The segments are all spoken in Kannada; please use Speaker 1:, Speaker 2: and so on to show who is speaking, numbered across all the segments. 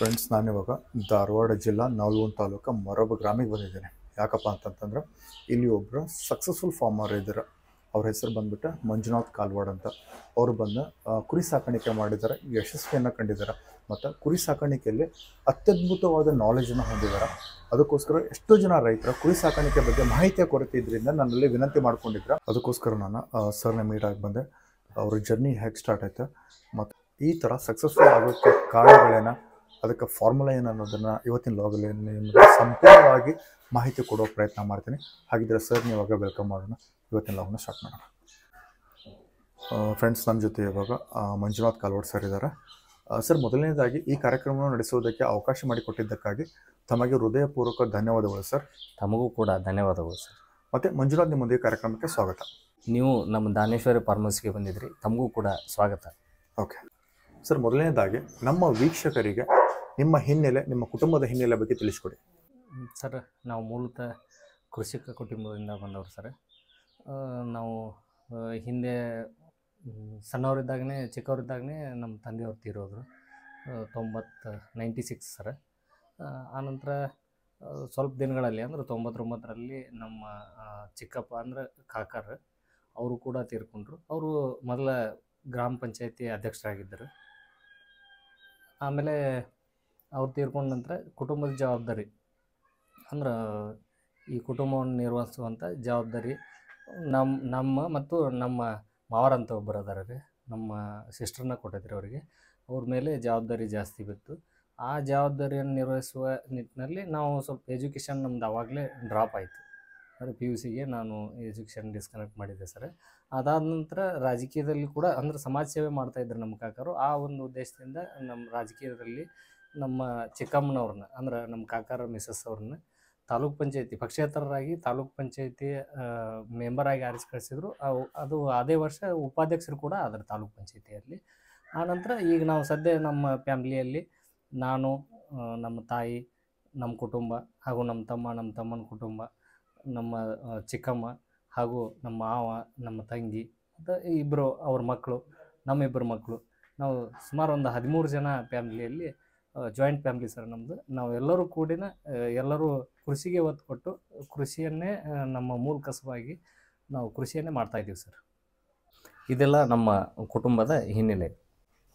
Speaker 1: ಫ್ರೆಂಡ್ಸ್, ನಾನಿವಾಗ ಧಾರವಾಡ ಜಿಲ್ಲಾ ನವಲಗುಂದ ತಾಲೂಕು ಮೊರಬ ಗ್ರಾಮಿಗೆ ಬಂದಿದ್ದೇನೆ. ಯಾಕಪ್ಪ ಅಂತಂತಂದ್ರೆ ಇಲ್ಲಿ ಒಬ್ಬರು ಸಕ್ಸಸ್ಫುಲ್ ಫಾರ್ಮರ್ ಇದ್ದಾರೆ. ಅವ್ರ ಹೆಸರು ಬಂದ್ಬಿಟ್ಟು ಮಂಜುನಾಥ್ ಕಾಲ್ವಾಡ್ ಅಂತ. ಅವರು ಬಂದು ಕುರಿ ಸಾಕಾಣಿಕೆ ಮಾಡಿದ್ದಾರೆ, ಯಶಸ್ವಿಯನ್ನು ಕಂಡಿದ್ದಾರೆ ಮತ್ತು ಕುರಿ ಸಾಕಾಣಿಕೆಯಲ್ಲಿ ಅತ್ಯದ್ಭುತವಾದ ನಾಲೆಜನ್ನು ಹೊಂದಿದ್ದಾರೆ. ಅದಕ್ಕೋಸ್ಕರ ಎಷ್ಟೋ ಜನ ರೈತರ ಕುರಿ ಸಾಕಾಣಿಕೆ ಬಗ್ಗೆ ಮಾಹಿತಿಯ ಕೊರತೆ ಇದರಿಂದ ನನ್ನಲ್ಲಿ ವಿನಂತಿ ಮಾಡ್ಕೊಂಡಿದ್ರು. ಅದಕ್ಕೋಸ್ಕರ ನಾನು ಸರ್ನ ಮೀಟ್ ಆಗಿ ಬಂದೆ. ಅವ್ರ ಜರ್ನಿ ಹೇಗೆ ಸ್ಟಾರ್ಟ್ ಆಯ್ತು ಮತ್ತು ಈ ಥರ ಸಕ್ಸಸ್ಫುಲ್ ಆಗೋಕ್ಕೆ ಕಾರಣಗಳೇನು, ಅದಕ್ಕೆ ಫಾರ್ಮುಲಾ ಏನು ಅನ್ನೋದನ್ನು ಇವತ್ತಿನ ಲಾಗಲ್ಲಿ ನಿಮಗೆ ಸಂಪೂರ್ಣವಾಗಿ ಮಾಹಿತಿ ಕೊಡೋ ಪ್ರಯತ್ನ ಮಾಡ್ತೀನಿ. ಹಾಗಿದ್ರೆ ಸರ್, ಇವಾಗ ವೆಲ್ಕಮ್ ಮಾಡೋಣ. ಇವತ್ತಿನ ಲಾಗನ್ನ ಸ್ಟಾರ್ಟ್ ಮಾಡೋಣ. ಫ್ರೆಂಡ್ಸ್, ನಮ್ಮ ಜೊತೆ ಇವಾಗ ಮಂಜುನಾಥ್ ಕಾಲ್ವಾಡ್ ಸರ್ ಇದ್ದಾರೆ. ಸರ್, ಮೊದಲನೇದಾಗಿ ಈ ಕಾರ್ಯಕ್ರಮವನ್ನು ನಡೆಸುವುದಕ್ಕೆ ಅವಕಾಶ ಮಾಡಿಕೊಟ್ಟಿದ್ದಕ್ಕಾಗಿ ತಮಗೆ ಹೃದಯಪೂರ್ವಕ ಧನ್ಯವಾದಗಳು ಸರ್.
Speaker 2: ತಮಗೂ ಕೂಡ ಧನ್ಯವಾದಗಳು ಸರ್.
Speaker 1: ಮತ್ತು ಮಂಜುನಾಥ್, ನಿಮ್ಮೊಂದಿಗೆ ಕಾರ್ಯಕ್ರಮಕ್ಕೆ ಸ್ವಾಗತ.
Speaker 2: ನೀವು ನಮ್ಮ ದಾನೇಶ್ವರಿ ಫಾರ್ಮರ್ಸ್ಗೆ ಬಂದಿದ್ರಿ, ತಮಗೂ ಕೂಡ ಸ್ವಾಗತ.
Speaker 1: ಓಕೆ ಸರ್, ಮೊದಲನೇದಾಗಿ ನಮ್ಮ ವೀಕ್ಷಕರಿಗೆ ನಿಮ್ಮ ಹಿನ್ನೆಲೆ, ನಿಮ್ಮ ಕುಟುಂಬದ ಹಿನ್ನೆಲೆ ಬಗ್ಗೆ ತಿಳಿಸ್ಕೊಡಿ.
Speaker 2: ಸರ್, ನಾವು ಮೂಲತಃ ಕೃಷಿಕ ಕುಟುಂಬದಿಂದ ಬಂದವರು ಸರ್. ನಾವು ಹಿಂದೆ ಸಣ್ಣವರಿದ್ದಾಗಲೇ, ಚಿಕ್ಕವರಿದ್ದಾಗಲೇ ನಮ್ಮ ತಂದೆಯವ್ರು ತೀರೋದ್ರು. 96 ಸರ್. ಆನಂತರ ಸ್ವಲ್ಪ ದಿನಗಳಲ್ಲಿ ಅಂದರೆ 99ರಲ್ಲಿ ನಮ್ಮ ಚಿಕ್ಕಪ್ಪ ಅಂದರೆ ಕಾಕಾರ ಅವರು ಕೂಡ ತೀರ್ಕೊಂಡ್ರು. ಅವರು ಮೊದಲ ಗ್ರಾಮ ಪಂಚಾಯತಿ ಅಧ್ಯಕ್ಷರಾಗಿದ್ದರು. ಆಮೇಲೆ ಅವ್ರು ತೀರ್ಕೊಂಡ ನಂತರ ಕುಟುಂಬದ ಜವಾಬ್ದಾರಿ ಅಂದ್ರೆ ಈ ಕುಟುಂಬವನ್ನು ನಿರ್ವಹಿಸುವಂಥ ಜವಾಬ್ದಾರಿ ನಮ್ಮ ಮತ್ತು ನಮ್ಮ ಮಾವರಂತ ಒಬ್ಬರು ಅದಾರ ರೀ, ನಮ್ಮ ಸಿಸ್ಟರ್ನ ಕೊಟ್ಟಿದ್ರಿ ಅವರಿಗೆ. ಅವ್ರ ಮೇಲೆ ಜವಾಬ್ದಾರಿ ಜಾಸ್ತಿ ಬಿತ್ತು. ಆ ಜವಾಬ್ದಾರಿಯನ್ನು ನಿರ್ವಹಿಸುವ ನಿಟ್ಟಿನಲ್ಲಿ ನಾವು ಸ್ವಲ್ಪ ಎಜುಕೇಷನ್ ನಮ್ದು ಆವಾಗಲೇ ಡ್ರಾಪ್ ಆಯಿತು. ಅಂದರೆ PUCಗೆ ನಾನು ಎಜುಕೇಷನ್ ಡಿಸ್ಕನೆಕ್ಟ್ ಮಾಡಿದ್ದೆ ಸರ್. ಅದಾದ ನಂತರ ರಾಜಕೀಯದಲ್ಲಿ ಕೂಡ ಅಂದರೆ ಸಮಾಜ ಸೇವೆ ಮಾಡ್ತಾಯಿದ್ರು ನಮ್ಮ ಕಾಕರು. ಆ ಒಂದು ಉದ್ದೇಶದಿಂದ ನಮ್ಮ ರಾಜಕೀಯದಲ್ಲಿ ನಮ್ಮ ಚಿಕ್ಕಮ್ಮನವ್ರನ್ನ ಅಂದ್ರೆ ನಮ್ಮ ಕಾಕಾರ ಮಿಸಸ್ ಅವ್ರನ್ನ ತಾಲೂಕ್ ಪಂಚಾಯತಿ ಪಕ್ಷೇತರರಾಗಿ ತಾಲೂಕ್ ಪಂಚಾಯತಿ ಮೆಂಬರಾಗಿ ಆರಿಸಿ ಕಳಿಸಿದ್ರು. ಅದು ಅದೇ ವರ್ಷ ಉಪಾಧ್ಯಕ್ಷರು ಕೂಡ ಆದರು ತಾಲೂಕ್ ಪಂಚಾಯತಿಯಲ್ಲಿ. ಆನಂತರ ಈಗ ನಾವು ಸದ್ಯ ನಮ್ಮ ಫ್ಯಾಮ್ಲಿಯಲ್ಲಿ ನಾನು, ನಮ್ಮ ತಾಯಿ, ನಮ್ಮ ಕುಟುಂಬ ಹಾಗೂ ನಮ್ಮ ತಮ್ಮನ ಕುಟುಂಬ, ನಮ್ಮ ಚಿಕ್ಕಮ್ಮ ಹಾಗೂ ನಮ್ಮ ಮಾವ, ನಮ್ಮ ತಂಗಿ ಮತ್ತು ಇಬ್ಬರು ಅವ್ರ ಮಕ್ಕಳು, ನಮ್ಮಿಬ್ಬರು ಮಕ್ಕಳು, ನಾವು ಸುಮಾರು ಒಂದು 13 ಜನ ಫ್ಯಾಮ್ಲಿಯಲ್ಲಿ ಜಾಯಿಂಟ್ ಫ್ಯಾಮ್ಲಿ ಸರ್ ನಮ್ಮದು. ನಾವು ಎಲ್ಲರೂ ಕೂಡಿನ ಎಲ್ಲರೂ ಕೃಷಿಗೆ ಒತ್ತು ಕೊಟ್ಟು ಕೃಷಿಯನ್ನೇ ನಮ್ಮ ಮೂಲ ಕಸುಬಾಗಿ ನಾವು ಕೃಷಿಯನ್ನೇ ಮಾಡ್ತಾಯಿದ್ದೀವಿ ಸರ್. ಇದೆಲ್ಲ ನಮ್ಮ ಕುಟುಂಬದ ಹಿನ್ನೆಲೆ.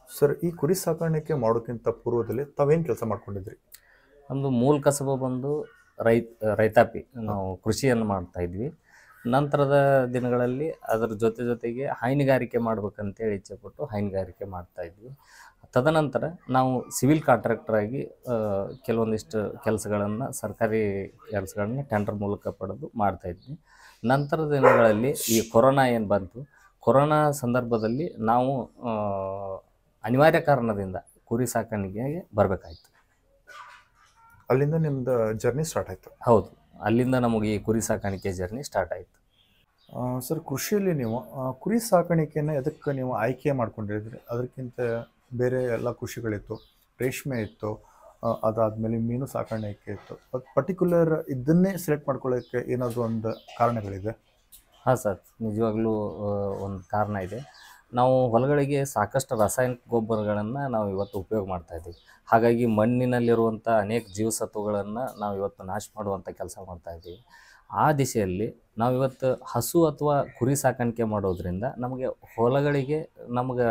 Speaker 1: ಸರ್, ಈ ಕುರಿ ಸಾಕಾಣಿಕೆ ಮಾಡೋಕ್ಕಿಂತ ಪೂರ್ವದಲ್ಲಿ ತಾವೇನು ಕೆಲಸ ಮಾಡ್ಕೊಂಡಿದ್ರಿ?
Speaker 2: ನಮ್ಮದು ಮೂಲ ಕಸಬು ಬಂದು ರೈತಾಪಿ, ನಾವು ಕೃಷಿಯನ್ನು ಮಾಡ್ತಾಯಿದ್ವಿ. ನಂತರದ ದಿನಗಳಲ್ಲಿ ಅದರ ಜೊತೆಗೆ ಹೈನುಗಾರಿಕೆ ಮಾಡ್ಬೇಕಂತೇಳಿ ಇಚ್ಛೆಪಟ್ಟು ಹೈನುಗಾರಿಕೆ ಮಾಡ್ತಾಯಿದ್ವಿ. ತದನಂತರ ನಾವು ಸಿವಿಲ್ ಕಾಂಟ್ರಾಕ್ಟರಾಗಿ ಕೆಲವೊಂದಿಷ್ಟು ಕೆಲಸಗಳನ್ನು, ಸರ್ಕಾರಿ ಕೆಲಸಗಳನ್ನು ಟೆಂಡರ್ ಮೂಲಕ ಪಡೆದು ಮಾಡ್ತಾಯಿದ್ವಿ. ನಂತರದ ದಿನಗಳಲ್ಲಿ ಈ ಕೊರೋನಾ ಏನು ಬಂತು, ಕೊರೋನಾ ಸಂದರ್ಭದಲ್ಲಿ ನಾವು ಅನಿವಾರ್ಯ ಕಾರಣದಿಂದ ಕುರಿ ಸಾಕಾಣಿಕೆಗೆ ಬರಬೇಕಾಯ್ತು.
Speaker 1: ಅಲ್ಲಿಂದ ನಿಮ್ಮದು ಜರ್ನಿ ಸ್ಟಾರ್ಟ್ ಆಯಿತು?
Speaker 2: ಹೌದು, ಅಲ್ಲಿಂದ ನಮಗೆ ಈ ಕುರಿ ಸಾಕಾಣಿಕೆ ಜರ್ನಿ ಸ್ಟಾರ್ಟ್ ಆಯಿತು.
Speaker 1: ಸರ್, ಕೃಷಿಯಲ್ಲಿ ನೀವು ಕುರಿ ಸಾಕಾಣಿಕೆಯನ್ನು ಎದಕ್ಕೆ ನೀವು ಆಯ್ಕೆ ಮಾಡ್ಕೊಂಡಿದ್ರಿ? ಅದಕ್ಕಿಂತ ಬೇರೆ ಎಲ್ಲ ಕೃಷಿಗಳಿತ್ತು, ರೇಷ್ಮೆ ಇತ್ತು, ಅದಾದಮೇಲೆ ಮೀನು ಸಾಕಾಣಿಕೆ ಇತ್ತು. ಪರ್ಟಿಕ್ಯುಲರ್ ಇದನ್ನೇ ಸೆಲೆಕ್ಟ್ ಮಾಡ್ಕೊಳ್ಳೋಕ್ಕೆ ಏನಾದರೂ ಒಂದು ಕಾರಣಗಳಿದೆ?
Speaker 2: ಹಾಂ ಸರ್, ನಿಜವಾಗ್ಲೂ ಒಂದು ಕಾರಣ ಇದೆ. ನಾವು ಹೊಲಗಳಿಗೆ ಸಾಕಷ್ಟು ರಾಸಾಯನಿಕ ಗೊಬ್ಬರಗಳನ್ನು ನಾವು ಇವತ್ತು ಉಪಯೋಗ ಮಾಡ್ತಾಯಿದ್ದೀವಿ. ಹಾಗಾಗಿ ಮಣ್ಣಿನಲ್ಲಿರುವಂಥ ಅನೇಕ ಜೀವಸತ್ವಗಳನ್ನು ನಾವು ಇವತ್ತು ನಾಶ ಮಾಡುವಂಥ ಕೆಲಸ ಮಾಡ್ತಾಯಿದ್ದೀವಿ. ಆ ದಿಶೆಯಲ್ಲಿ ನಾವಿವತ್ತು ಹಸು ಅಥವಾ ಕುರಿ ಸಾಕಾಣಿಕೆ ಮಾಡೋದ್ರಿಂದ ನಮಗೆ ಹೊಲಗಳಿಗೆ ನಮಗೆ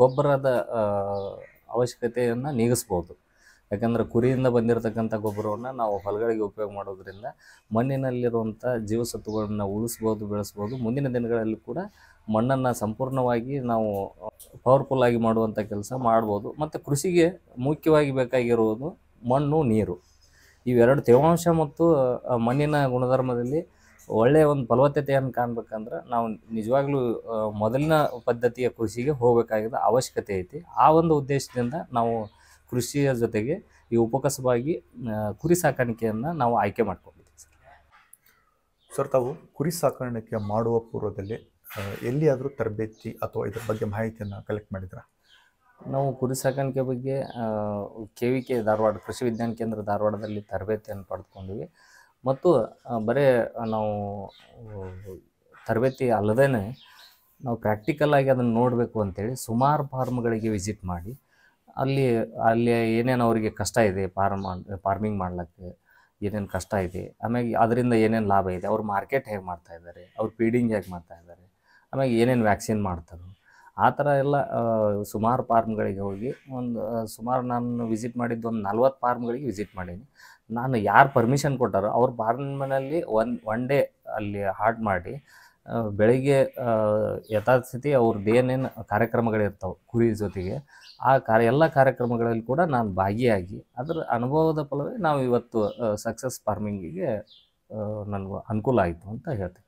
Speaker 2: ಗೊಬ್ಬರದ ಅವಶ್ಯಕತೆಯನ್ನು ನೀಗಿಸ್ಬೋದು. ಯಾಕಂದರೆ ಕುರಿಯಿಂದ ಬಂದಿರತಕ್ಕಂಥ ಗೊಬ್ಬರವನ್ನು ನಾವು ಹೊಲಗಳಿಗೆ ಉಪಯೋಗ ಮಾಡೋದ್ರಿಂದ ಮಣ್ಣಿನಲ್ಲಿರುವಂಥ ಜೀವಸತ್ವಗಳನ್ನು ಉಳಿಸ್ಬೋದು, ಬೆಳೆಸ್ಬೋದು. ಮುಂದಿನ ದಿನಗಳಲ್ಲಿ ಕೂಡ ಮಣ್ಣನ್ನು ಸಂಪೂರ್ಣವಾಗಿ ನಾವು ಪವರ್ಫುಲ್ಲಾಗಿ ಮಾಡುವಂಥ ಕೆಲಸ ಮಾಡ್ಬೋದು. ಮತ್ತು ಕೃಷಿಗೆ ಮುಖ್ಯವಾಗಿ ಬೇಕಾಗಿರುವುದು ಮಣ್ಣು, ನೀರು. ಇವೆರಡು ತೇವಾಂಶ ಮತ್ತು ಮಣ್ಣಿನ ಗುಣಧರ್ಮದಲ್ಲಿ ಒಳ್ಳೆಯ ಒಂದು ಫಲವತ್ತತೆಯನ್ನು ಕಾಣಬೇಕಂದ್ರೆ ನಾವು ನಿಜವಾಗ್ಲೂ ಮೊದಲಿನ ಪದ್ಧತಿಯ ಕೃಷಿಗೆ ಹೋಗಬೇಕಾಗಿದ್ದ ಅವಶ್ಯಕತೆ ಐತಿ. ಆ ಒಂದು ಉದ್ದೇಶದಿಂದ ನಾವು ಕೃಷಿಯ ಜೊತೆಗೆ ಈ ಉಪಕಸಬಾಗಿ ಕುರಿ ಸಾಕಾಣಿಕೆಯನ್ನು ನಾವು ಆಯ್ಕೆ ಮಾಡ್ಕೊಂಡಿದ್ದೀವಿ ಸರ್.
Speaker 1: ಸರ್, ತಾವು ಕುರಿ ಸಾಕಾಣಿಕೆ ಮಾಡುವ ಪೂರ್ವದಲ್ಲಿ ಎಲ್ಲಿಯಾದರೂ ತರಬೇತಿ ಅಥವಾ ಇದ್ರ ಬಗ್ಗೆ ಮಾಹಿತಿಯನ್ನು ಕಲೆಕ್ಟ್ ಮಾಡಿದ್ರ?
Speaker 2: ನಾವು ಕುರಿ ಸಾಕಾಣಿಕೆ ಬಗ್ಗೆ KVK ಧಾರವಾಡ ಕೃಷಿ ವಿಜ್ಞಾನ ಕೇಂದ್ರ ಧಾರವಾಡದಲ್ಲಿ ತರಬೇತಿಯನ್ನು ಪಡೆದುಕೊಂಡಿವಿ. ಮತ್ತು ಬರೀ ನಾವು ತರಬೇತಿ ಅಲ್ಲದೇ ನಾವು ಪ್ರಾಕ್ಟಿಕಲ್ ಆಗಿ ಅದನ್ನು ನೋಡಬೇಕು ಅಂತೇಳಿ ಸುಮಾರು ಫಾರ್ಮ್ಗಳಿಗೆ ವಿಸಿಟ್ ಮಾಡಿ ಅಲ್ಲಿ ಅಲ್ಲಿ ಏನೇನು ಅವರಿಗೆ ಕಷ್ಟ ಇದೆ ಫಾರ್ಮಿಂಗ್ ಮಾಡ್ಲಿಕ್ಕೆ ಏನೇನು ಕಷ್ಟ ಇದೆ, ಆಮ್ಯಾಗೆ ಅದರಿಂದ ಏನೇನು ಲಾಭ ಇದೆ, ಅವ್ರು ಮಾರ್ಕೆಟ್ ಹೇಗೆ ಮಾಡ್ತಾ ಇದ್ದಾರೆ, ಅವ್ರು ಫೀಡಿಂಗ್ ಹೇಗೆ ಮಾಡ್ತಾ ಇದ್ದಾರೆ, ಆಮ್ಯಾಗೆ ಏನೇನು ವ್ಯಾಕ್ಸಿನ್ ಮಾಡ್ತಾರೆ, ಆ ಥರ ಎಲ್ಲ ಸುಮಾರು ಫಾರ್ಮ್ಗಳಿಗೆ ಹೋಗಿ ಸುಮಾರು ನಾನು ವಿಸಿಟ್ ಮಾಡಿದ್ದು ಒಂದು 40 ಫಾರ್ಮ್ಗಳಿಗೆ ವಿಸಿಟ್ ಮಾಡೀನಿ. ನಾನು ಯಾರು ಪರ್ಮಿಷನ್ ಕೊಟ್ಟಾರೋ ಅವ್ರ ಫಾರ್ಮ್ನಲ್ಲಿ ಒನ್ ಡೇ ಅಲ್ಲಿ ಹಾಲ್ಟ್ ಮಾಡಿ ಬೆಳಿಗ್ಗೆ ಯಥಾಸ್ಥಿತಿ ಅವ್ರದ್ದು ಏನೇನು ಕಾರ್ಯಕ್ರಮಗಳಿರ್ತಾವೆ ಕುರಿ ಜೊತೆಗೆ, ಆ ಎಲ್ಲ ಕಾರ್ಯಕ್ರಮಗಳಲ್ಲಿ ಕೂಡ ನಾನು ಭಾಗಿಯಾಗಿ ಅದರ ಅನುಭವದ ಫಲವೇ ನಾವು ಇವತ್ತು ಸಕ್ಸಸ್ ಫಾರ್ಮಿಂಗಿಗೆ ನನಗೆ ಅನುಕೂಲ ಆಯಿತು ಅಂತ ಹೇಳ್ತೀನಿ.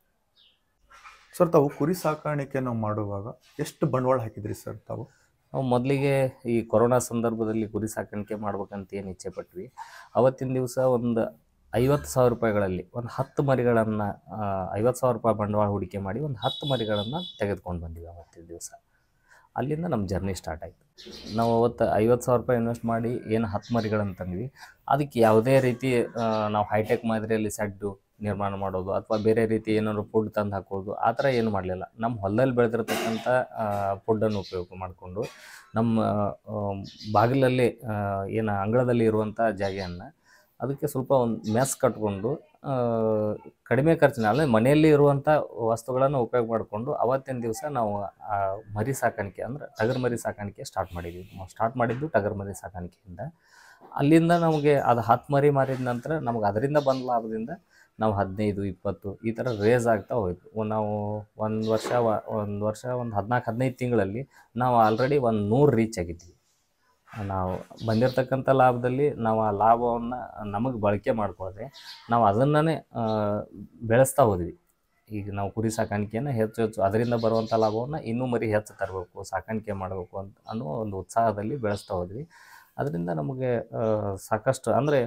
Speaker 1: ಸರ್, ತಾವು ಕುರಿ ಸಾಕಾಣಿಕೆ ನಾವು ಮಾಡುವಾಗ ಎಷ್ಟು ಬಂಡವಾಳ ಹಾಕಿದ್ರಿ ಸರ್ ತಾವು?
Speaker 2: ನಾವು ಮೊದಲಿಗೆ ಈ ಕೊರೋನಾ ಸಂದರ್ಭದಲ್ಲಿ ಕುರಿ ಸಾಕಾಣಿಕೆ ಮಾಡ್ಬೇಕಂತ ಏನು ಇಚ್ಛೆ ಪಟ್ವಿ, ಅವತ್ತಿನ ದಿವಸ ಒಂದು 50,000 ರೂಪಾಯಿಗಳಲ್ಲಿ ಒಂದು 10 ಮರಿಗಳನ್ನು 50,000 ರೂಪಾಯಿ ಬಂಡವಾಳ ಹೂಡಿಕೆ ಮಾಡಿ ಒಂದು 10 ಮರಿಗಳನ್ನು ತೆಗೆದುಕೊಂಡು ಬಂದಿವಿ ಅವತ್ತಿನ ದಿವಸ. ಅಲ್ಲಿಂದ ನಮ್ಮ ಜರ್ನಿ ಸ್ಟಾರ್ಟ್ ಆಯಿತು. ನಾವು ಅವತ್ತು 50,000 ರೂಪಾಯಿ ಇನ್ವೆಸ್ಟ್ ಮಾಡಿ ಏನು 10 ಮರಿಗಳನ್ನು ತಂದ್ವಿ, ಅದಕ್ಕೆ ಯಾವುದೇ ರೀತಿ ನಾವು ಹೈಟೆಕ್ ಮಾದರಿಯಲ್ಲಿ ಸೆಡ್ಡು ನಿರ್ಮಾಣ ಮಾಡೋದು ಅಥವಾ ಬೇರೆ ರೀತಿ ಏನಾದ್ರು ಫುಡ್ ತಂದು ಹಾಕೋದು ಆ ಥರ ಏನು ಮಾಡಲಿಲ್ಲ. ನಮ್ಮ ಹೊಲದಲ್ಲಿ ಬೆಳೆದಿರ್ತಕ್ಕಂಥ ಫುಡ್ಡನ್ನು ಉಪಯೋಗ ಮಾಡಿಕೊಂಡು ನಮ್ಮ ಬಾಗಿಲಲ್ಲಿ ಏನು ಅಂಗಳದಲ್ಲಿ ಇರುವಂಥ ಜಾಗೆಯನ್ನು ಅದಕ್ಕೆ ಸ್ವಲ್ಪ ಒಂದು ಮೆಸ್ ಕಟ್ಕೊಂಡು ಕಡಿಮೆ ಖರ್ಚಿನಲ್ಲಿ ಮನೆಯಲ್ಲಿ ಇರುವಂಥ ವಸ್ತುಗಳನ್ನು ಉಪಯೋಗ ಮಾಡಿಕೊಂಡು ಅವತ್ತಿನ ದಿವಸ ನಾವು ಮರಿ ಸಾಕಾಣಿಕೆ ಅಂದರೆ ಟಗರು ಮರಿ ಸಾಕಾಣಿಕೆ ಸ್ಟಾರ್ಟ್ ಮಾಡಿದ್ವಿ. ನಾವು ಸ್ಟಾರ್ಟ್ ಮಾಡಿದ್ದು ಟಗರು ಮರಿ ಸಾಕಾಣಿಕೆಯಿಂದ. ಅಲ್ಲಿಂದ ನಮಗೆ ಅದು 10 ಮರಿ ಮಾರಿದ ನಂತರ ನಮಗೆ ಅದರಿಂದ ಬಂದ ಲಾಭದಿಂದ ನಾವು 15, 20 ಈ ಥರ ರೇಸ್ ಆಗ್ತಾ ಹೋಯಿತು. ನಾವು ಒಂದು ವರ್ಷ ಒಂದು 14-15 ತಿಂಗಳಲ್ಲಿ ನಾವು ಆಲ್ರೆಡಿ 100 ರೀಚ್ ಆಗಿದ್ವಿ. ನಾವು ಬಂದಿರತಕ್ಕಂಥ ಲಾಭದಲ್ಲಿ ನಾವು ಆ ಲಾಭವನ್ನು ನಮಗೆ ಬಳಕೆ ಮಾಡ್ಕೊಳ್ಳದೆ ನಾವು ಅದನ್ನೇ ಬೆಳೆಸ್ತಾ ಹೋದ್ವಿ. ಈಗ ನಾವು ಕುರಿ ಸಾಕಾಣಿಕೆಯನ್ನು ಹೆಚ್ಚು ಅದರಿಂದ ಬರುವಂಥ ಲಾಭವನ್ನು ಇನ್ನೂ ಮರಿ ಹೆಚ್ಚು ತರಬೇಕು, ಸಾಕಾಣಿಕೆ ಮಾಡಬೇಕು ಅನ್ನೋ ಒಂದು ಉತ್ಸಾಹದಲ್ಲಿ ಬೆಳೆಸ್ತಾ ಹೋದ್ವಿ. ಅದರಿಂದ ನಮಗೆ ಸಾಕಷ್ಟು ಅಂದರೆ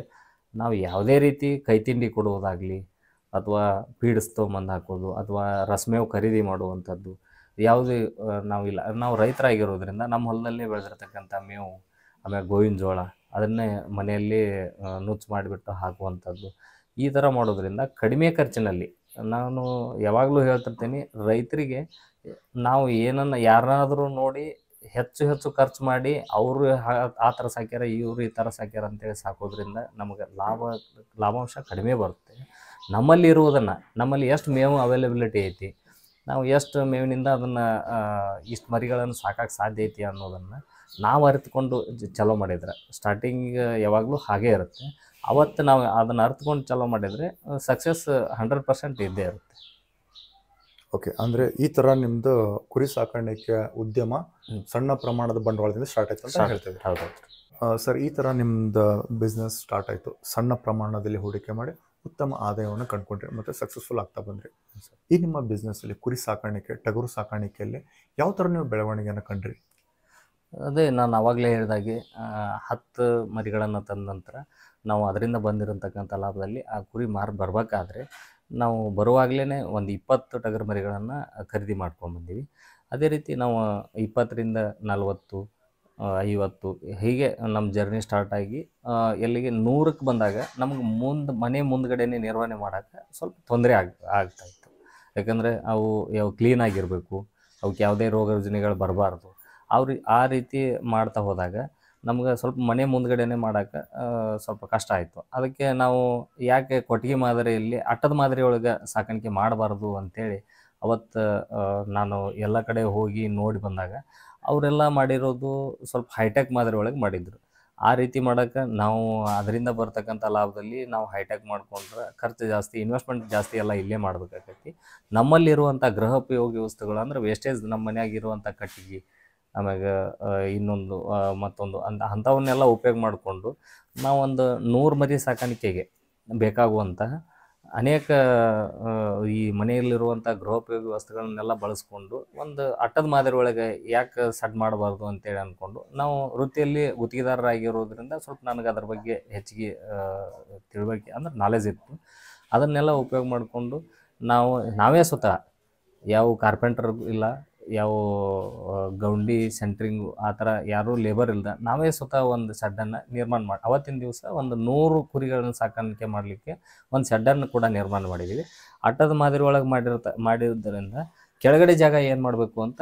Speaker 2: ನಾವು ಯಾವುದೇ ರೀತಿ ಕೈತಿಂಡಿ ಕೊಡುವುದಾಗಲಿ ಅಥವಾ ಫೀಡ್ಸ್ ತೊಗೊಂಬಂದು ಹಾಕೋದು ಅಥವಾ ರಸಮೇವು ಖರೀದಿ ಮಾಡುವಂಥದ್ದು ಯಾವುದೇ ನಾವಿಲ್ಲ. ನಾವು ರೈತರಾಗಿರೋದ್ರಿಂದ ನಮ್ಮ ಹೊಲದಲ್ಲೇ ಬೆಳೆದಿರ್ತಕ್ಕಂಥ ಮೇವು, ಆಮೇಲೆ ಗೋವಿನ ಜೋಳ ಅದನ್ನೇ ಮನೆಯಲ್ಲಿ ನುಚ್ಚು ಮಾಡಿಬಿಟ್ಟು ಹಾಕುವಂಥದ್ದು, ಈ ಥರ ಮಾಡೋದ್ರಿಂದ ಕಡಿಮೆ ಖರ್ಚಿನಲ್ಲಿ ನಾನು ಯಾವಾಗಲೂ ಹೇಳ್ತಿರ್ತೀನಿ ರೈತರಿಗೆ, ನಾವು ಏನನ್ನು ಯಾರಾದರೂ ನೋಡಿ ಹೆಚ್ಚು ಖರ್ಚು ಮಾಡಿ ಅವರು ಆ ಥರ ಸಾಕ್ಯಾರ ಇವರು ಈ ಥರ ಸಾಕ್ಯಾರ ಅಂತೇಳಿ ಸಾಕೋದ್ರಿಂದ ನಮಗೆ ಲಾಭಾಂಶ ಕಡಿಮೆ ಬರುತ್ತೆ. ನಮ್ಮಲ್ಲಿ ಇರುವುದನ್ನು, ನಮ್ಮಲ್ಲಿ ಎಷ್ಟು ಮೇವು ಅವೈಲಬಿಲಿಟಿ ಐತಿ, ನಾವು ಎಷ್ಟು ಮೇವಿನಿಂದ ಅದನ್ನು ಇಷ್ಟು ಮರಿಗಳನ್ನು ಸಾಕಕ್ಕೆ ಸಾಧ್ಯ ಐತಿ ಅನ್ನೋದನ್ನು ನಾವು ಅರಿತುಕೊಂಡು ಚಲೋ ಮಾಡಿದ್ರೆ ಸ್ಟಾರ್ಟಿಂಗ್ ಯಾವಾಗಲೂ ಹಾಗೇ ಇರುತ್ತೆ. ಅವತ್ತು ನಾವು ಅದನ್ನು ಅರಿತುಕೊಂಡು ಚಲೋ ಮಾಡಿದರೆ ಸಕ್ಸಸ್ 100% ಇದ್ದೇ ಇರುತ್ತೆ.
Speaker 1: ಓಕೆ, ಅಂದರೆ ಈ ಥರ ನಿಮ್ಮದು ಕುರಿ ಸಾಕಾಣಿಕೆ ಉದ್ಯಮ ಸಣ್ಣ ಪ್ರಮಾಣದ ಬಂಡವಾಳದಿಂದ ಸ್ಟಾರ್ಟ್ ಆಯ್ತು ಅಂತ ಹೇಳ್ತೇವೆ.
Speaker 2: ಹೌದು
Speaker 1: ಸರ್, ಈ ಥರ ನಿಮ್ಮದು ಬಿಸ್ನೆಸ್ ಸ್ಟಾರ್ಟ್ ಆಯಿತು, ಸಣ್ಣ ಪ್ರಮಾಣದಲ್ಲಿ ಹೂಡಿಕೆ ಮಾಡಿ ಉತ್ತಮ ಆದಾಯವನ್ನು ಕಂಡುಕೊಂಡ್ರಿ ಮತ್ತು ಸಕ್ಸಸ್ಫುಲ್ ಆಗ್ತಾ ಬಂದ್ರಿ. ಈ ನಿಮ್ಮ ಬಿಸ್ನೆಸ್ಸಲ್ಲಿ ಕುರಿ ಸಾಕಾಣಿಕೆ, ಟಗರು ಸಾಕಾಣಿಕೆಯಲ್ಲಿ ಯಾವ ಥರ ನೀವು ಬೆಳವಣಿಗೆಯನ್ನು ಕಂಡ್ರಿ?
Speaker 2: ಅದೇ ನಾನು ಆವಾಗಲೇ ಹೇಳಿದಾಗೆ 10 ಮರಿಗಳನ್ನು ತಂದ ನಂತರ ನಾವು ಅದರಿಂದ ಬಂದಿರತಕ್ಕಂಥ ಲಾಭದಲ್ಲಿ ಆ ಕುರಿ ಬರಬೇಕಾದ್ರೆ ನಾವು ಬರುವಾಗಲೇ ಒಂದು 20 ಟಗರು ಮರಿಗಳನ್ನು ಖರೀದಿ ಮಾಡ್ಕೊಂಡ್ಬಂದೀವಿ. ಅದೇ ರೀತಿ ನಾವು 20ರಿಂದ 40, 50 ಹೀಗೆ ನಮ್ಮ ಜರ್ನಿ ಸ್ಟಾರ್ಟ್ ಆಗಿ ಎಲ್ಲಿಗೆ 100ಕ್ಕೆ ಬಂದಾಗ ನಮಗೆ ಮನೆ ಮುಂದ್ಗಡೆನೇ ನಿರ್ವಹಣೆ ಮಾಡೋಕ್ಕೆ ಸ್ವಲ್ಪ ತೊಂದರೆ ಆಗ್ತಾಯಿತ್ತು. ಯಾಕಂದರೆ ಅವು ಕ್ಲೀನಾಗಿರಬೇಕು, ಅವಕ್ಕೆ ಯಾವುದೇ ರೋಗ ರುಜಿನಗಳು ಬರಬಾರ್ದು. ಆ ರೀತಿ ಮಾಡ್ತಾ ಹೋದಾಗ ನಮ್ಗೆ ಸ್ವಲ್ಪ ಮನೆ ಮುಂದ್ಗಡೆನೇ ಮಾಡೋಕ್ಕೆ ಸ್ವಲ್ಪ ಕಷ್ಟ ಆಯಿತು. ಅದಕ್ಕೆ ನಾವು ಯಾಕೆ ಕೊಟ್ಟಿಗೆ ಮಾದರಿಯಲ್ಲಿ ಅಟ್ಟದ ಮಾದರಿ ಒಳಗೆ ಸಾಕಾಣಿಕೆ ಮಾಡಬಾರ್ದು ಅಂಥೇಳಿ ಅವತ್ತು ನಾನು ಎಲ್ಲ ಕಡೆ ಹೋಗಿ ನೋಡಿ ಬಂದಾಗ ಅವರೆಲ್ಲ ಮಾಡಿರೋದು ಸ್ವಲ್ಪ ಹೈಟೆಕ್ ಮಾದರಿ ಒಳಗೆ ಮಾಡಿದರು. ಆ ರೀತಿ ಮಾಡೋಕ್ಕೆ ನಾವು ಅದರಿಂದ ಬರ್ತಕ್ಕಂಥ ಲಾಭದಲ್ಲಿ ನಾವು ಹೈಟೆಕ್ ಮಾಡಿಕೊಂಡ್ರೆ ಖರ್ಚು ಜಾಸ್ತಿ, ಇನ್ವೆಸ್ಟ್ಮೆಂಟ್ ಜಾಸ್ತಿ ಎಲ್ಲ ಇಲ್ಲೇ ಮಾಡಬೇಕಾಗೈತಿ. ನಮ್ಮಲ್ಲಿರುವಂಥ ಗೃಹೋಪಯೋಗಿ ವಸ್ತುಗಳು ಅಂದರೆ ವೇಸ್ಟೇಜ್, ನಮ್ಮ ಮನೆಯಾಗಿರುವಂಥ ಕಟ್ಟಿಗೆ, ಆಮ್ಯಾಗ ಇನ್ನೊಂದು ಮತ್ತೊಂದು ಅಂಥವನ್ನೆಲ್ಲ ಉಪಯೋಗ ಮಾಡಿಕೊಂಡು ನಾವೊಂದು 100 ಮರಿ ಸಾಕಾಣಿಕೆಗೆ ಬೇಕಾಗುವಂತಹ ಅನೇಕ ಈ ಮನೆಯಲ್ಲಿರುವಂಥ ಗೃಹೋಪಯೋಗಿ ವಸ್ತುಗಳನ್ನೆಲ್ಲ ಬಳಸ್ಕೊಂಡು ಒಂದು ಅಟ್ಟದ ಮಾದರಿ ಒಳಗೆ ಯಾಕೆ ಸಡ್ ಮಾಡಬಾರ್ದು ಅಂತೇಳಿ ಅಂದ್ಕೊಂಡು ನಾವು ವೃತ್ತಿಯಲ್ಲಿ ಗುತ್ತಿಗೆದಾರರಾಗಿರೋದ್ರಿಂದ ಸ್ವಲ್ಪ ನನಗೆ ಅದ್ರ ಬಗ್ಗೆ ಹೆಚ್ಚಿಗೆ ತಿಳುವಳಿಕೆ ಅಂದರೆ ನಾಲೆಜ್ ಇತ್ತು. ಅದನ್ನೆಲ್ಲ ಉಪಯೋಗ ಮಾಡಿಕೊಂಡು ನಾವೇ ಸ್ವತಃ ಯಾವ ಕಾರ್ಪೆಂಟರ್ ಇಲ್ಲ, ಯಾವ ಗೌಂಡಿ ಸೆಂಟ್ರಿಂಗು ಆ ಥರ ಯಾರೂ ಲೇಬರ್ ಇಲ್ಲದ ನಾವೇ ಸ್ವತಃ ಒಂದು ಶೆಡ್ಡನ್ನು ನಿರ್ಮಾಣ ಮಾಡಿ ಅವತ್ತಿನ ದಿವಸ ಒಂದು 100 ಕುರಿಗಳನ್ನು ಸಾಕಾಣಿಕೆ ಮಾಡಲಿಕ್ಕೆ ಒಂದು ಶೆಡ್ಡನ್ನು ಕೂಡ ನಿರ್ಮಾಣ ಮಾಡಿದ್ದೀವಿ. ಅಟ್ಟದ ಮಾದರಿ ಒಳಗೆ ಮಾಡಿರೋದ್ರಿಂದ ಕೆಳಗಡೆ ಜಾಗ ಏನು ಮಾಡಬೇಕು ಅಂತ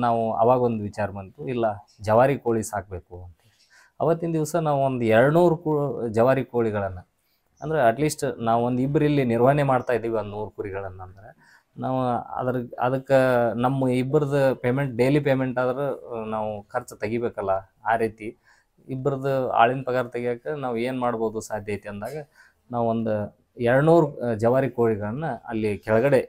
Speaker 2: ನಾವು ಅವಾಗೊಂದು ವಿಚಾರ ಬಂತು, ಇಲ್ಲ ಜವಾರಿ ಕೋಳಿ ಸಾಕಬೇಕು ಅಂತ. ಅವತ್ತಿನ ದಿವಸ ನಾವು ಒಂದು 200 ಜವಾರಿ ಕೋಳಿಗಳನ್ನು, ಅಂದರೆ ಅಟ್ಲೀಸ್ಟ್ ನಾವು ಒಂದು ಇಬ್ಬರು ಇಲ್ಲಿ ನಿರ್ವಹಣೆ ಮಾಡ್ತಾ ಇದ್ದೀವಿ ಒಂದು 100 ಕುರಿಗಳನ್ನು ಅಂದ್ರೆ ನಾವು ಅದಕ್ಕೆ ನಮ್ಮ ಇಬ್ಬರದ್ದು ಪೇಮೆಂಟ್ ಡೈಲಿ ಪೇಮೆಂಟ್ ಆದ್ರೆ ನಾವು ಖರ್ಚು ತೆಗಿಬೇಕಲ್ಲ. ಆ ರೀತಿ ಇಬ್ಬರದ್ದು ಆಳಿನ ಪಗಾರ ತೆಗಿಯೋಕೆ ನಾವು ಏನು ಮಾಡ್ಬೋದು ಸಾಧ್ಯ ಐತಿ ಅಂದಾಗ ನಾವು ಒಂದು 200 ಜವಾರಿ ಕೋಳಿಗಳನ್ನು ಅಲ್ಲಿ ಕೆಳಗಡೆ,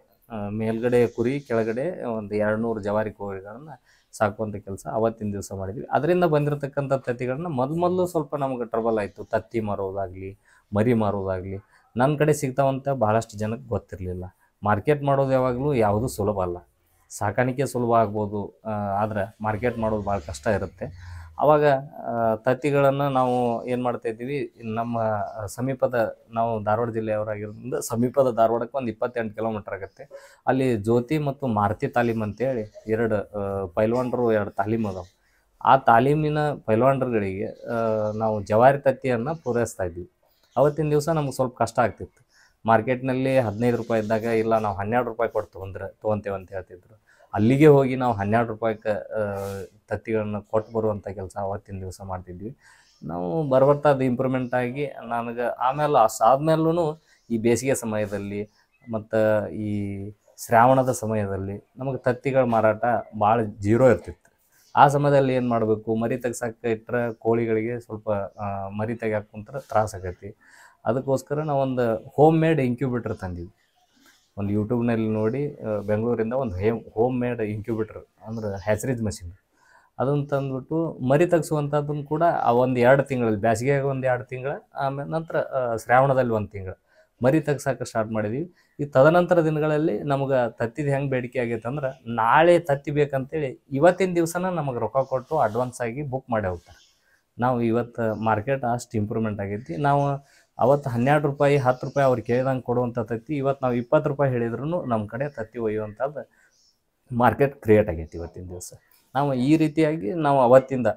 Speaker 2: ಮೇಲ್ಗಡೆ ಕುರಿ ಕೆಳಗಡೆ ಒಂದು 200 ಜವಾರಿ ಕೋಳಿಗಳನ್ನು ಸಾಕುವಂಥ ಕೆಲಸ ಅವತ್ತಿನ ದಿವಸ ಮಾಡಿದ್ವಿ. ಅದರಿಂದ ಬಂದಿರತಕ್ಕಂಥ ತತ್ತಿಗಳನ್ನ ಮೊದಲು ಸ್ವಲ್ಪ ನಮಗೆ ಟ್ರಬಲ್ ಆಯಿತು. ತತ್ತಿ ಮಾರೋದಾಗಲಿ, ಮರಿ ಮಾರೋದಾಗಲಿ ನನ್ನ ಕಡೆ ಸಿಗ್ತಾವಂತ ಭಾಳಷ್ಟು ಜನಕ್ಕೆ ಗೊತ್ತಿರಲಿಲ್ಲ. ಮಾರ್ಕೆಟ್ ಮಾಡೋದು ಯಾವಾಗಲೂ ಯಾವುದೂ ಸುಲಭ ಅಲ್ಲ. ಸಾಕಾಣಿಕೆ ಸುಲಭ ಆಗ್ಬೋದು, ಆದ್ರೆ ಮಾರ್ಕೆಟ್ ಮಾಡೋದು ಭಾಳ ಕಷ್ಟ ಇರುತ್ತೆ. ಆವಾಗ ತತ್ತಿಗಳನ್ನು ನಾವು ಏನು ಮಾಡ್ತಾಯಿದ್ವಿ, ನಮ್ಮ ಸಮೀಪದ, ನಾವು ಧಾರವಾಡ ಜಿಲ್ಲೆಯವರಾಗಿರೋದ್ರಿಂದ ಸಮೀಪದ ಧಾರವಾಡಕ್ಕೆ ಒಂದು 28 ಕಿಲೋಮೀಟ್ರ್ ಆಗುತ್ತೆ. ಅಲ್ಲಿ ಜ್ಯೋತಿ ಮತ್ತು ಮಾರುತಿ ತಾಲೀಮ್ ಅಂತೇಳಿ 2 ಪೈಲ್ವಾನರು 2 ತಾಲೀಮ್ ಅದಾವೆ. ಆ ತಾಲೀಮಿನ ಪೈಲ್ವಾನರುಗಳಿಗೆ ನಾವು ಜವಾರಿ ತತ್ತಿಯನ್ನು ಪೂರೈಸ್ತಾ ಇದ್ವಿ. ಅವತ್ತಿನ ದಿವಸ ನಮ್ಗೆ ಸ್ವಲ್ಪ ಕಷ್ಟ ಆಗ್ತಿತ್ತು. ಮಾರ್ಕೆಟ್ನಲ್ಲಿ 15 ರೂಪಾಯಿ ಇದ್ದಾಗ ಇಲ್ಲ ನಾವು 12 ರೂಪಾಯಿ ಕೊಟ್ಟು ತೊಗೊತೇವೆ ಅಂತ ಹೇಳ್ತಿದ್ರು. ಅಲ್ಲಿಗೆ ಹೋಗಿ ನಾವು 12 ರೂಪಾಯಿಗೆ ತತ್ತಿಗಳನ್ನ ಕೊಟ್ಟು ಬರುವಂಥ ಕೆಲಸ ಅವತ್ತಿನ ದಿವಸ ಮಾಡ್ತಿದ್ವಿ. ನಾವು ಬರ್ತಾ ಅದು ಇಂಪ್ರೂವ್ಮೆಂಟ್ ಆಗಿ ನನಗೆ ಆಮೇಲೆ ಅಷ್ಟಾದ್ಮೇಲೂ ಈ ಬೇಸಿಗೆ ಸಮಯದಲ್ಲಿ ಮತ್ತು ಈ ಶ್ರಾವಣದ ಸಮಯದಲ್ಲಿ ನಮಗೆ ತತ್ತಿಗಳ ಮಾರಾಟ ಭಾಳ ಜೀರೋ ಇರ್ತಿತ್ತು. ಆ ಸಮಯದಲ್ಲಿ ಏನು ಮಾಡಬೇಕು, ಮರಿ ತೆಗ್ಸಕ್ಕೆ ಇಟ್ಟರೆ ಕೋಳಿಗಳಿಗೆ ಸ್ವಲ್ಪ ಮರಿ ತೆಗ್ಯಾಕೆ ಕುಂತ್ರೆ ತ್ರಾಸ ಆಗೈತಿ. ಅದಕ್ಕೋಸ್ಕರ ನಾವೊಂದು ಹೋಮ್ ಮೇಡ್ ಇಂಕ್ಯುಬೇಟರ್ ತಂದೀವಿ. ಒಂದು ಯೂಟ್ಯೂಬ್ನಲ್ಲಿ ನೋಡಿ ಬೆಂಗಳೂರಿಂದ ಒಂದು ಹೋಮ್ ಮೇಡ್ ಇಂಕ್ಯುಬೇಟರ್, ಅಂದ್ರೆ ಹ್ಯಾಚರೀಸ್ ಮಷಿನ್, ಅದನ್ನು ತಂದುಬಿಟ್ಟು ಮರಿ ತೆಗ್ಸುವಂಥದ್ದನ್ನು ಕೂಡ ಆ ಒಂದು 2 ತಿಂಗಳಲ್ಲಿ, ಬೇಸಿಗೆಯಾಗ ಒಂದು 2 ತಿಂಗಳು, ಆಮೇಲೆ ನಂತರ ಶ್ರಾವಣದಲ್ಲಿ 1 ತಿಂಗಳು ಮರಿ ತೆಗ್ಸಕ್ಕೆ ಸ್ಟಾರ್ಟ್ ಮಾಡಿದ್ದೀವಿ. ಈ ತದನಂತರ ದಿನಗಳಲ್ಲಿ ನಮಗೆ ತತ್ತಿದು ಹೆಂಗೆ ಬೇಡಿಕೆ ಆಗೈತೆ ಅಂದ್ರೆ, ನಾಳೆ ತತ್ತಿ ಬೇಕಂತೇಳಿ ಇವತ್ತಿನ ದಿವಸನ ನಮಗೆ ರೊಕ್ಕ ಕೊಟ್ಟು ಅಡ್ವಾನ್ಸ್ ಆಗಿ ಬುಕ್ ಮಾಡಿ ಹೋಗ್ತಾರೆ. ನಾವು ಇವತ್ತು ಮಾರ್ಕೆಟ್ ಅಷ್ಟು ಇಂಪ್ರೂವ್ಮೆಂಟ್ ಆಗೈತಿ. ನಾವು ಅವತ್ತು 12 ರೂಪಾಯಿ 10 ರೂಪಾಯಿ ಅವ್ರು ಕೇಳಿದಂಗೆ ಕೊಡುವಂಥ ತತ್ತಿ ಇವತ್ತು ನಾವು 20 ರೂಪಾಯಿ ಹೇಳಿದ್ರೂ ನಮ್ಮ ಕಡೆ ತತ್ತಿ ಒಯ್ಯುವಂಥದ್ದು ಮಾರ್ಕೆಟ್ ಕ್ರಿಯೇಟ್ ಆಗೈತಿ ಇವತ್ತಿನ ದಿವಸ. ನಾವು ಈ ರೀತಿಯಾಗಿ ನಾವು ಅವತ್ತಿಂದ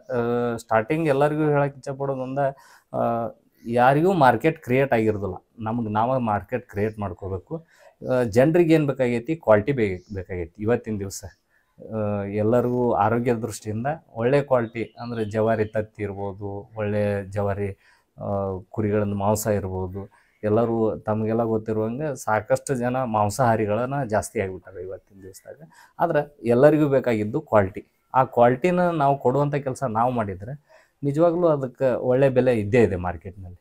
Speaker 2: ಸ್ಟಾರ್ಟಿಂಗ್ ಎಲ್ಲರಿಗೂ ಹೇಳಕ್ಕೆ ಇಷ್ಟಪಡೋದೊಂದು, ಯಾರಿಗೂ ಮಾರ್ಕೆಟ್ ಕ್ರಿಯೇಟ್ ಆಗಿರೋದಿಲ್ಲ, ನಮ್ಗೆ ನಾವೇ ಮಾರ್ಕೆಟ್ ಕ್ರಿಯೇಟ್ ಮಾಡ್ಕೋಬೇಕು. ಜನರಿಗೆ ಏನು ಬೇಕಾಗೈತಿ, ಕ್ವಾಲಿಟಿ ಬೇಕಾಗೈತಿ. ಇವತ್ತಿನ ದಿವಸ ಎಲ್ಲರಿಗೂ ಆರೋಗ್ಯದ ದೃಷ್ಟಿಯಿಂದ ಒಳ್ಳೆ ಕ್ವಾಲಿಟಿ, ಅಂದರೆ ಜವಾರಿ ತತ್ತಿ ಇರ್ಬೋದು, ಒಳ್ಳೆ ಜವಾರಿ ಕುರಿಗಳನ್ನು ಮಾಂಸ ಇರ್ಬೋದು. ಎಲ್ಲರೂ ತಮಗೆಲ್ಲ ಗೊತ್ತಿರುವಂಗೆ ಸಾಕಷ್ಟು ಜನ ಮಾಂಸಾಹಾರಿಗಳನ್ನು ಜಾಸ್ತಿ ಆಗಿಬಿಟ್ಟಾರೆ ಇವತ್ತಿನ ದಿವಸದಾಗ. ಆದರೆ ಎಲ್ಲರಿಗೂ ಬೇಕಾಗಿದ್ದು ಕ್ವಾಲಿಟಿ. ಆ ಕ್ವಾಲಿಟಿನ ನಾವು ಕೊಡುವಂಥ ಕೆಲಸ ನಾವು ಮಾಡಿದರೆ ನಿಜವಾಗ್ಲೂ ಅದಕ್ಕೆ ಒಳ್ಳೆ ಬೆಲೆ ಇದ್ದೇ ಇದೆ ಮಾರ್ಕೆಟ್ನಲ್ಲಿ.